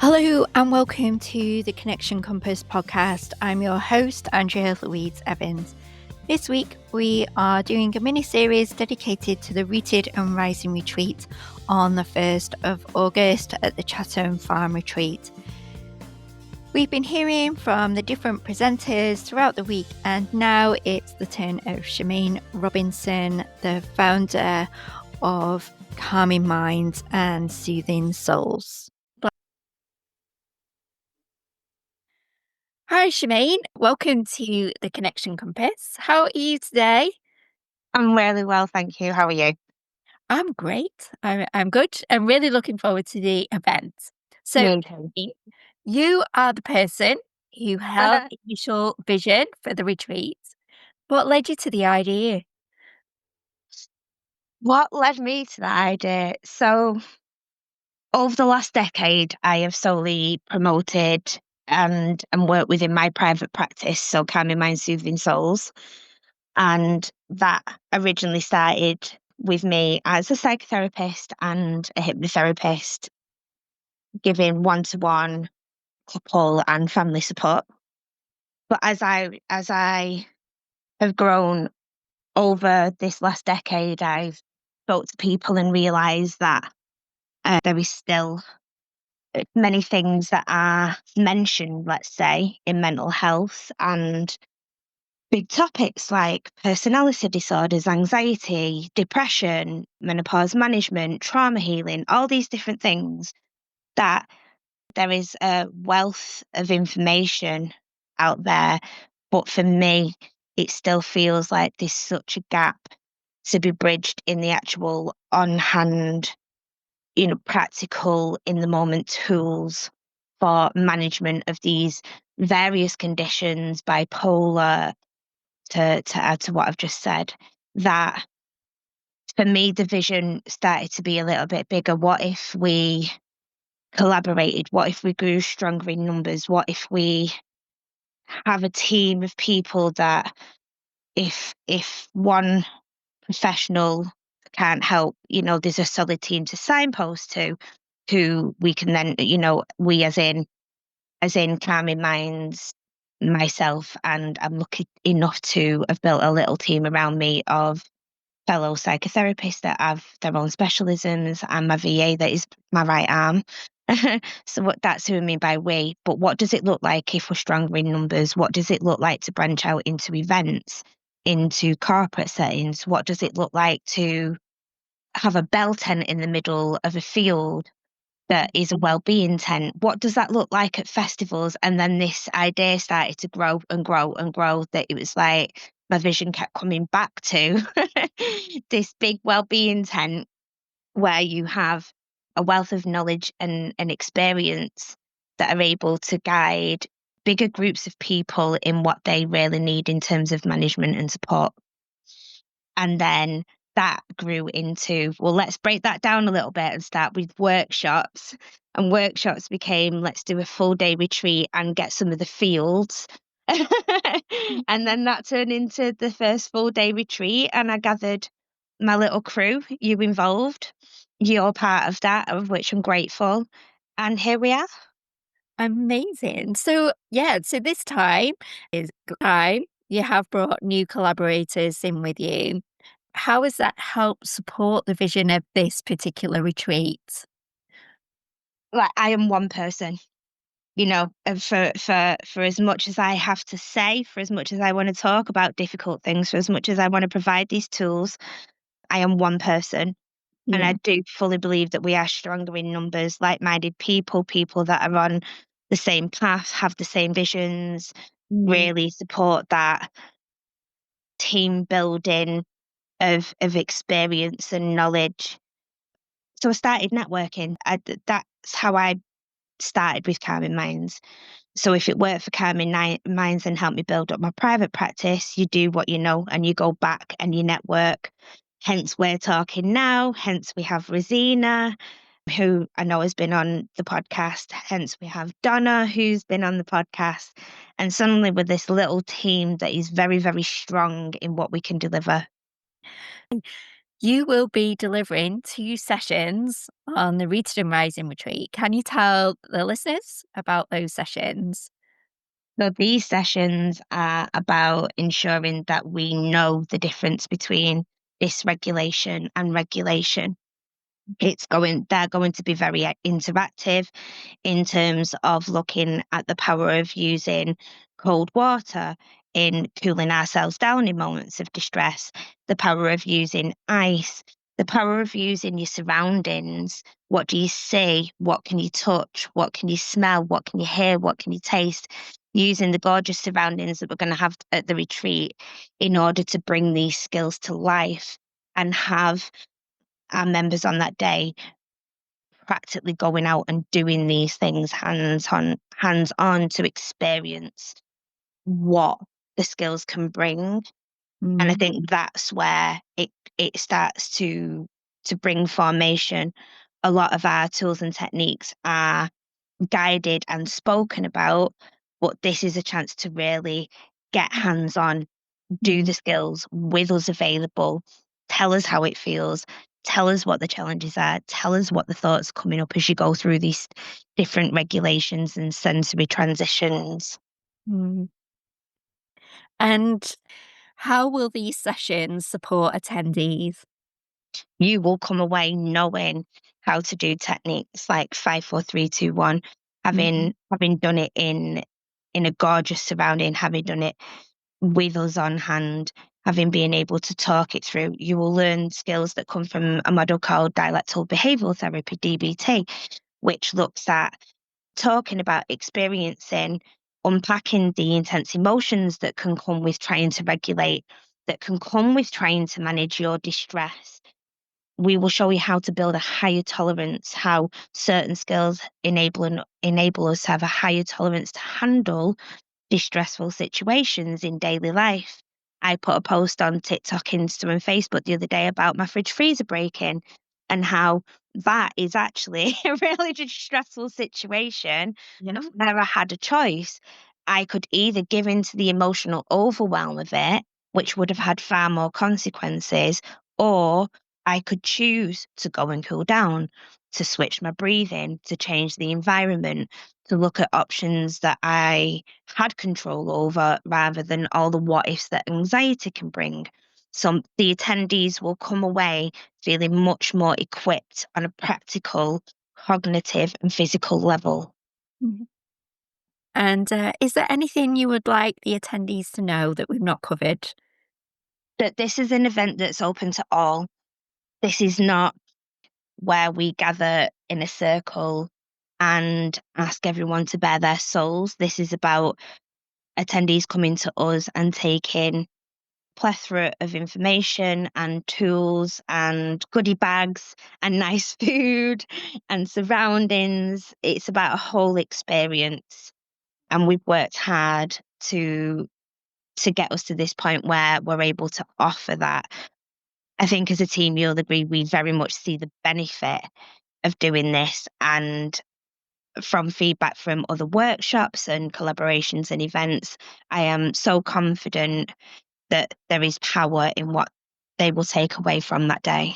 Hello and welcome to the Connection Compass podcast. I'm your host, Andrea Louise Evans. This week we are doing a mini-series dedicated to the Rooted and Rising retreat on the 1st of August at the Chatham Farm Retreat. We've been hearing from the different presenters throughout the week, and now it's the turn of Shemaine Robinson, the founder of Calming Minds and Soothing Souls. Hi, Shemaine. Welcome to the Connection Compass. How are you today? I'm really well, thank you. How are you? I'm great. I'm good. I'm really looking forward to the event. So, Me too. you are the person who held the initial vision for the retreat. What led you to the idea? What led me to that idea? So, over the last decade, I have solely promoted and worked within my private practice, so Calming Minds, Soothing Souls. And that originally started with me as a psychotherapist and a hypnotherapist, giving one-to-one couple and family support. But as I have grown over this last decade, I've spoke to people and realised that there is still many things that are mentioned, let's say, in mental health and big topics like personality disorders, anxiety, depression, menopause management, trauma healing, all these different things that there is a wealth of information out there. But for me, it still feels like there's such a gap to be bridged in the actual on hand, practical in the moment tools for management of these various conditions, bipolar, to add to what I've just said, that for me, the vision started to be a little bit bigger. What if we collaborated? What if we grew stronger in numbers? What if we have a team of people that if one professional can't help, there's a solid team to signpost to, who we can then, we as in Calming Minds, myself, and I'm lucky enough to have built a little team around me of fellow psychotherapists that have their own specialisms, and my VA that is my right arm. So that's who I mean by we. But what does it look like if we're stronger in numbers? What does it look like to branch out into events, into corporate settings? What does it look like to have a bell tent in the middle of a field that is a well-being tent? What does that look like at festivals? And then this idea started to grow and grow and grow, that it was like my vision kept coming back to this big well-being tent where you have a wealth of knowledge and experience that are able to guide bigger groups of people in what they really need in terms of management and support. And then that grew into, well, let's break that down a little bit and start with workshops. And workshops became, let's do a full day retreat and get some of the fields. And then that turned into the first full day retreat. And I gathered my little crew, you involved. You're part of that, of which I'm grateful. And here we are. Amazing. So this time you have brought new collaborators in with you. How has that helped support the vision of this particular retreat? Like, I am one person. And for as much as I have to say, for as much as I want to talk about difficult things, for as much as I want to provide these tools, I am one person. And I Yeah. do fully believe that we are stronger in numbers, like-minded people that are on the same path, have the same visions, Mm. really support that team building of experience and knowledge. So I started networking. That's how I started with Calming Minds. So if it worked for Calming Minds and helped me build up my private practice, you do what you know and you go back and you network. Hence, we're talking now. Hence, we have Rosina, who I know has been on the podcast. Hence, we have Donna, who's been on the podcast. And suddenly, with this little team that is very, very strong in what we can deliver. You will be delivering 2 sessions on the Rooted and Rising retreat. Can you tell the listeners about those sessions? So these sessions are about ensuring that we know the difference between dysregulation and regulation. They're going to be very interactive in terms of looking at the power of using cold water in cooling ourselves down in moments of distress, the power of using ice, the power of using your surroundings. What do you see? What can you touch? What can you smell? What can you hear? What can you taste? Using the gorgeous surroundings that we're going to have at the retreat in order to bring these skills to life and have our members on that day practically going out and doing these things hands on to experience what the skills can bring. And I Mm, think that's where it starts to bring formation. A lot of our tools and techniques are guided and spoken about, but this is a chance to really get hands on, do mm, the skills with us available, tell us how it feels, tell us what the challenges are, tell us what the thoughts coming up as you go through these different regulations and sensory transitions. mm. And how will these sessions support attendees? You will come away knowing how to do techniques like 5, 4, 3, 2, 1, Mhm, having done it in a gorgeous surrounding, having done it with us on hand, having been able to talk it through. You will learn skills that come from a model called dialectal behavioral therapy, DBT, which looks at talking about experiencing, unpacking the intense emotions that can come with trying to regulate, that can come with trying to manage your distress. We will show you how to build a higher tolerance, how certain skills enable us to have a higher tolerance to handle distressful situations in daily life. I put a post on TikTok, Insta, and Facebook the other day about my fridge freezer breaking and how that is actually a really distressful situation yeah. where I had a choice. I could either give into the emotional overwhelm of it, which would have had far more consequences, or I could choose to go and cool down, to switch my breathing, to change the environment, to look at options that I had control over rather than all the what ifs that anxiety can bring. So the attendees will come away feeling much more equipped on a practical, cognitive, and physical level. Mhm. And, is there anything you would like the attendees to know that we've not covered? That this is an event that's open to all. This is not where we gather in a circle and ask everyone to bare their souls. This is about attendees coming to us and taking plethora of information and tools and goodie bags and nice food and surroundings. It's about a whole experience. And we've worked hard to get us to this point where we're able to offer that. I think as a team, you'll agree, we very much see the benefit of doing this. And from feedback from other workshops and collaborations and events, I am so confident that there is power in what they will take away from that day.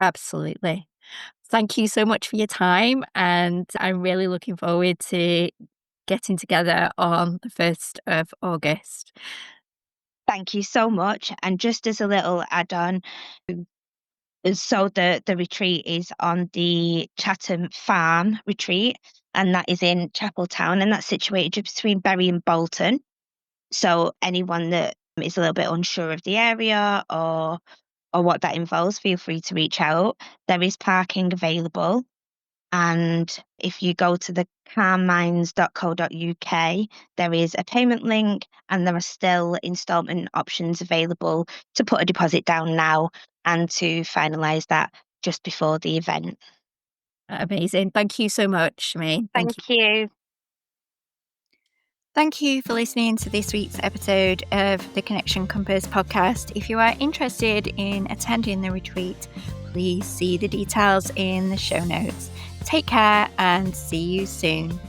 Absolutely. Thank you so much for your time, and I'm really looking forward to getting together on the 1st of August. Thank you so much. And just as a little add on, so the retreat is on the Chatham Farm retreat, and that is in Chapeltown, and that's situated just between Bury and Bolton. So anyone that is a little bit unsure of the area or what that involves, feel free to reach out. There is parking available. And if you go to the calmminds.co.uk, there is a payment link and there are still instalment options available to put a deposit down now and to finalise that just before the event. Amazing. Thank you so much, Shemaine. Thank Thank you. you. Thank you for listening to this week's episode of the Connection Compass podcast. If you are interested in attending the retreat, please see the details in the show notes. Take care and see you soon.